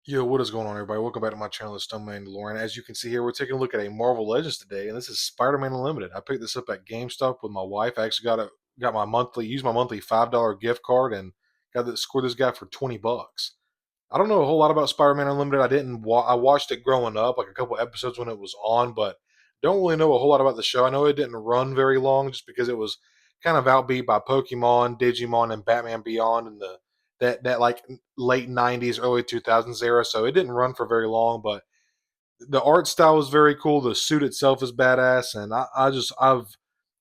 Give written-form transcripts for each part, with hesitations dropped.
Yo, what is going on, everybody? Welcome back to my channel, The Stone Mandalorian. As you can see here, we're taking a look at a Marvel Legends today, and this is Spider-Man Unlimited. I picked this up at GameStop with my wife. I actually got my used my monthly $5 gift card, and scored this guy for 20 bucks. I don't know a whole lot about Spider-Man Unlimited. I watched it growing up, like a couple episodes when it was on, but don't really know a whole lot about the show. I know it didn't run very long, just because it was kind of outbeat by Pokemon, Digimon, and Batman Beyond, and that like late '90s, early 2000s era. So it didn't run for very long, but the art style was very cool. The suit itself is badass, and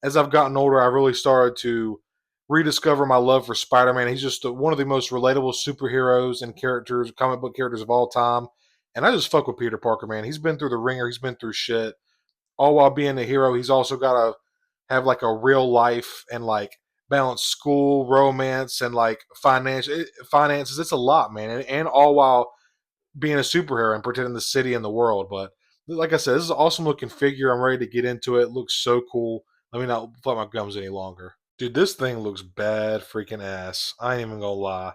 as I've gotten older, I really started to rediscover my love for Spider-Man. He's just one of the most relatable superheroes and characters, comic book characters of all time. And I just fuck with Peter Parker, man. He's been through the ringer. He's been through shit. All while being a hero, he's also got to have like a real life and like balance school, romance, and like finances. It's a lot, man. And all while being a superhero and protecting the city and the world. But like I said, this is an awesome looking figure. I'm ready to get into it. It looks so cool. Let me not flap my gums any longer. Dude, this thing looks bad freaking ass. I ain't even gonna lie.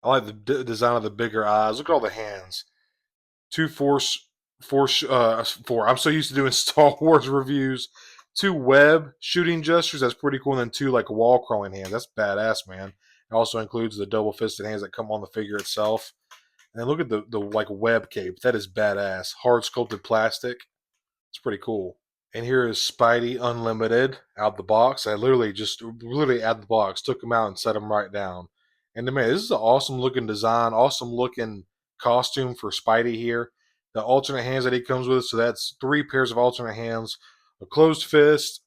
I like the design of the bigger eyes. Look at all the hands. Two four. I'm so used to doing Star Wars reviews. Two web shooting gestures. That's pretty cool. And then two like wall crawling hands. That's badass, man. It also includes the double fisted hands that come on the figure itself. And then look at the like web cape. That is badass. Hard sculpted plastic. It's pretty cool. And here is Spidey Unlimited out the box. I literally out the box took him out and set him right down. And man, this is an awesome looking design, awesome looking costume for Spidey here. The alternate hands that he comes with, so that's three pairs of alternate hands, a closed fist,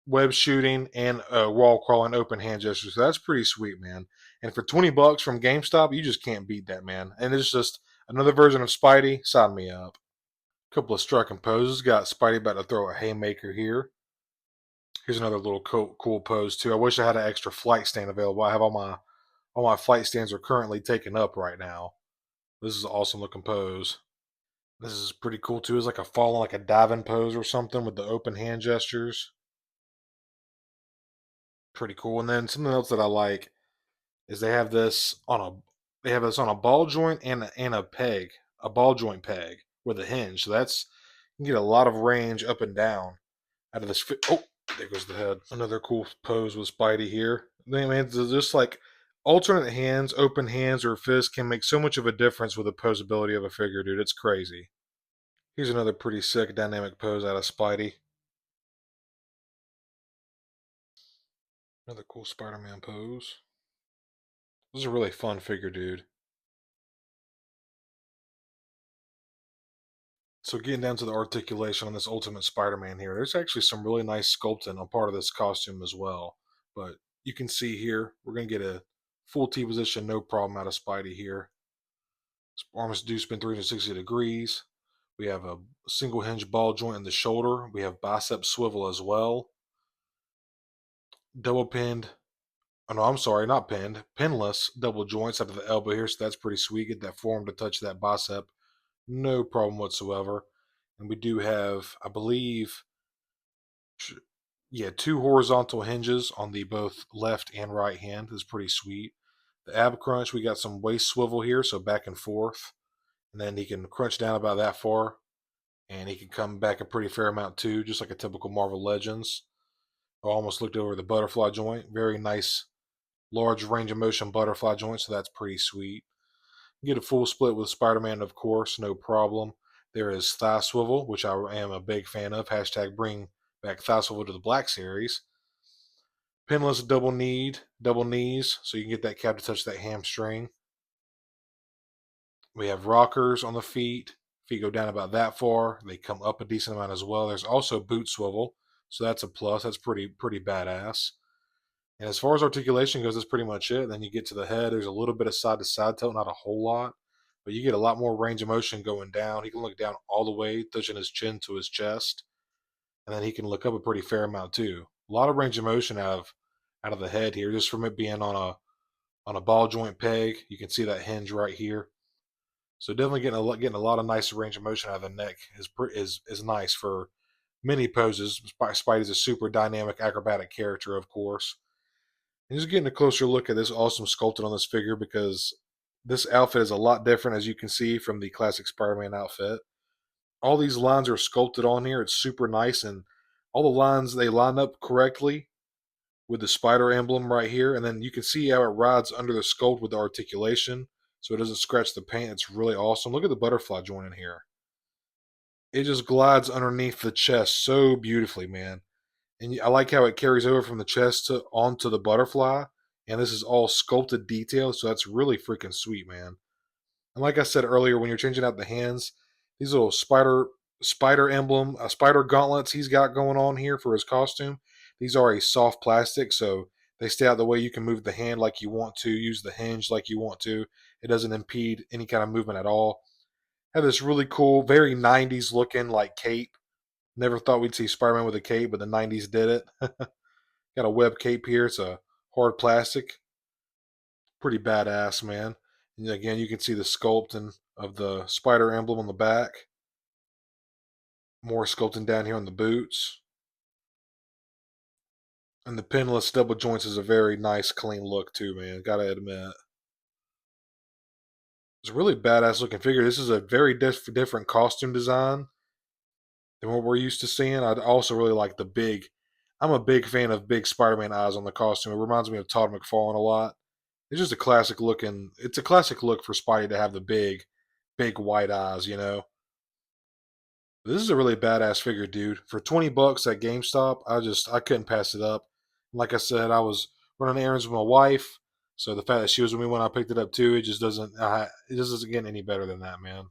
web shooting, and a wall crawling open hand gesture. So that's pretty sweet, man. And for 20 bucks from GameStop, you just can't beat that, man. And it's just another version of Spidey. Sign me up. Couple of striking poses. Got Spidey about to throw a haymaker here. Here's another little cool pose too. I wish I had an extra flight stand available. I have all my flight stands are currently taken up right now. This is an awesome looking pose. This is pretty cool too. It's like a falling, like a diving pose or something with the open hand gestures. Pretty cool. And then something else that I like is they have this on a ball joint and a peg, a ball joint peg with a hinge. So that's you can get a lot of range up and down out of this. Oh, there goes the head. Another cool pose with Spidey here. I mean, just like alternate hands, open hands, or fists can make so much of a difference with the posability of a figure, dude. It's crazy. Here's another pretty sick dynamic pose out of Spidey. Another cool Spider-Man pose. This is a really fun figure, dude. So getting down to the articulation on this Ultimate Spider-Man here, there's actually some really nice sculpting on part of this costume as well. But you can see here, we're going to get a full T position, no problem out of Spidey here. His arms do spin 360 degrees. We have a single hinge ball joint in the shoulder. We have bicep swivel as well. Double pinned, oh no, I'm sorry, not pinned, pinless double joints out of the elbow here. So that's pretty sweet. Get that forearm to touch that bicep. No problem whatsoever. And we do have, I believe, yeah, two horizontal hinges on the both left and right hand. Is pretty sweet. The ab crunch, we got some waist swivel here, so back and forth. And then he can crunch down about that far. And he can come back a pretty fair amount too, just like a typical Marvel Legends. I almost looked over the butterfly joint. Very nice, large range of motion butterfly joint, so that's pretty sweet. Get a full split with Spider-Man, of course, no problem. There is thigh swivel, which I am a big fan of. Hashtag bring back thigh swivel to the Black Series. Pinless double knees, so you can get that cab to touch that hamstring. We have rockers on the feet. Feet go down about that far. They come up a decent amount as well. There's also boot swivel, so that's a plus. That's pretty badass. And as far as articulation goes, that's pretty much it. Then you get to the head. There's a little bit of side to side tilt, not a whole lot, but you get a lot more range of motion going down. He can look down all the way, touching his chin to his chest, and then he can look up a pretty fair amount too. A lot of range of motion out of the head here, just from it being on a ball joint peg. You can see that hinge right here. So definitely getting a lot of nice range of motion out of the neck is nice for many poses. Spidey's a super dynamic acrobatic character, of course. And just getting a closer look at this awesome sculpting on this figure because This outfit is a lot different, as you can see, from the classic Spider-Man outfit. All these lines are sculpted on here. It's super nice, and all the lines, they line up correctly with the spider emblem right here. And then you can see how it rides under the sculpt with the articulation, so it doesn't scratch the paint. It's really awesome. Look at the butterfly joint in here. It just glides underneath the chest so beautifully, man. And I like how it carries over from the chest to onto the butterfly. And this is all sculpted detail, so that's really freaking sweet, man. And like I said earlier, when you're changing out the hands, these little spider emblem, spider gauntlets he's got going on here for his costume. These are a soft plastic, so they stay out the way. You can move the hand like you want to, use the hinge like you want to. It doesn't impede any kind of movement at all. Have this really cool, very 90s looking like cape. Never thought we'd see Spider-Man with a cape, but the 90s did it. Got a web cape here. It's a hard plastic. Pretty badass, man. And again, you can see the sculpting of the spider emblem on the back. More sculpting down here on the boots. And the pinless double joints is a very nice, clean look too, man. Gotta admit. It's a really badass looking figure. This is a very different costume design than what we're used to seeing. I also really like the big. I'm a big fan of big Spider-Man eyes on the costume. It reminds me of Todd McFarlane a lot. It's just a classic looking. It's a classic look for Spidey to have the big white eyes. You know. This is a really badass figure, dude. For 20 bucks at GameStop, I couldn't pass it up. Like I said, I was running errands with my wife, so the fact that she was with me when I picked it up too, it just doesn't get any better than that, man.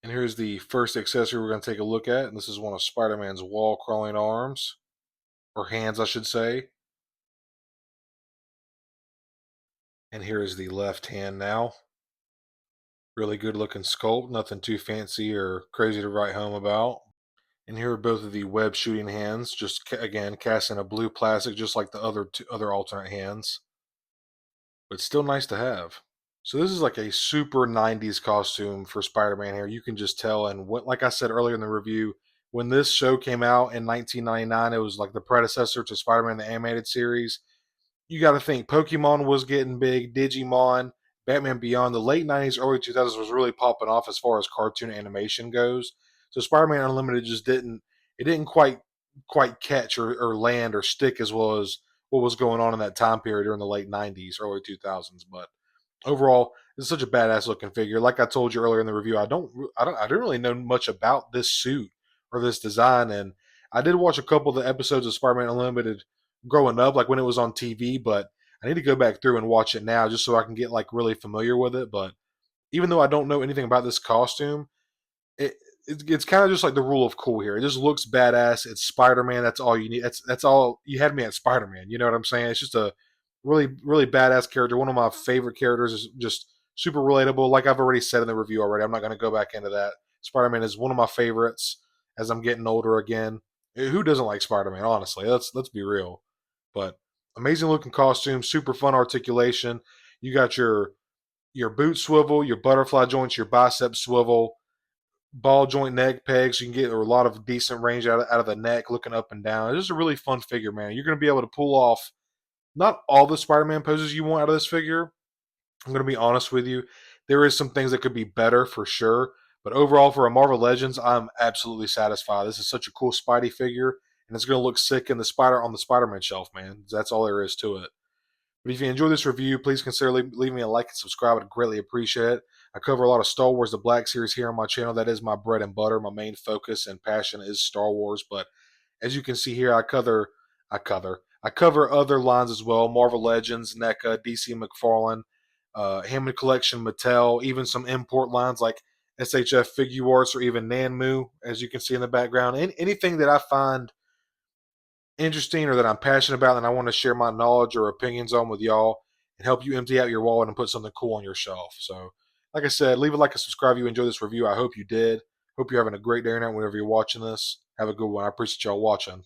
And here's the first accessory we're going to take a look at, and this is one of Spider-Man's wall crawling arms, or hands, I should say. And here is the left hand now. Really good looking sculpt, nothing too fancy or crazy to write home about. And here are both of the web shooting hands, just again cast in a blue plastic, just like the other alternate hands, but still nice to have. So this is like a super 90s costume for Spider-Man here. You can just tell, and what, like I said earlier in the review, when this show came out in 1999, it was like the predecessor to Spider-Man the animated series. You got to think Pokemon was getting big, Digimon, Batman Beyond. The late 90s, early 2000s was really popping off as far as cartoon animation goes. So Spider-Man Unlimited just didn't quite catch or land or stick as well as what was going on in that time period during the late 90s, early 2000s. But overall, it's such a badass looking figure. Like I told you earlier in the review, I don't really know much about this suit or this design, and I did watch a couple of the episodes of Spider-Man Unlimited growing up, like when it was on TV, but I need to go back through and watch it now just so I can get like really familiar with it. But even though I don't know anything about this costume, it, it's kind of just like the rule of cool here. It just looks badass. It's Spider Man. That's all you need. That's all you had me at Spider Man. You know what I'm saying? It's just a really badass character. One of my favorite characters is just super relatable. Like I've already said in the review already. I'm not going to go back into that. Spider Man is one of my favorites as I'm getting older again. Who doesn't like Spider Man? Honestly, let's be real. But amazing looking costume, super fun articulation. You got your boot swivel, your butterfly joints, your bicep swivel, ball joint neck pegs. You can get a lot of decent range out of the neck, looking up and down. It's just a really fun figure, man. You're going to be able to pull off not all the Spider-Man poses you want out of this figure. I'm going to be honest with you. There is some things that could be better for sure. But overall, for a Marvel Legends, I'm absolutely satisfied. This is such a cool Spidey figure, and it's going to look sick in the Spider-Man shelf, man. That's all there is to it. But if you enjoy this review, please consider leaving me a like and subscribe. I'd greatly appreciate it. I cover a lot of Star Wars The Black Series here on my channel. That is my bread and butter. My main focus and passion is Star Wars. But as you can see here, I cover other lines as well: Marvel Legends, NECA, DC McFarlane, Hammond Collection, Mattel, even some import lines like SHF Figuarts or even Nanmu, as you can see in the background. Anything that I find interesting or that I'm passionate about and I want to share my knowledge or opinions on with y'all and help you empty out your wallet and put something cool on your shelf. So, like I said, leave a like and subscribe if you enjoyed this review. I hope you did. Hope you're having a great day or night whenever you're watching this. Have a good one. I appreciate y'all watching.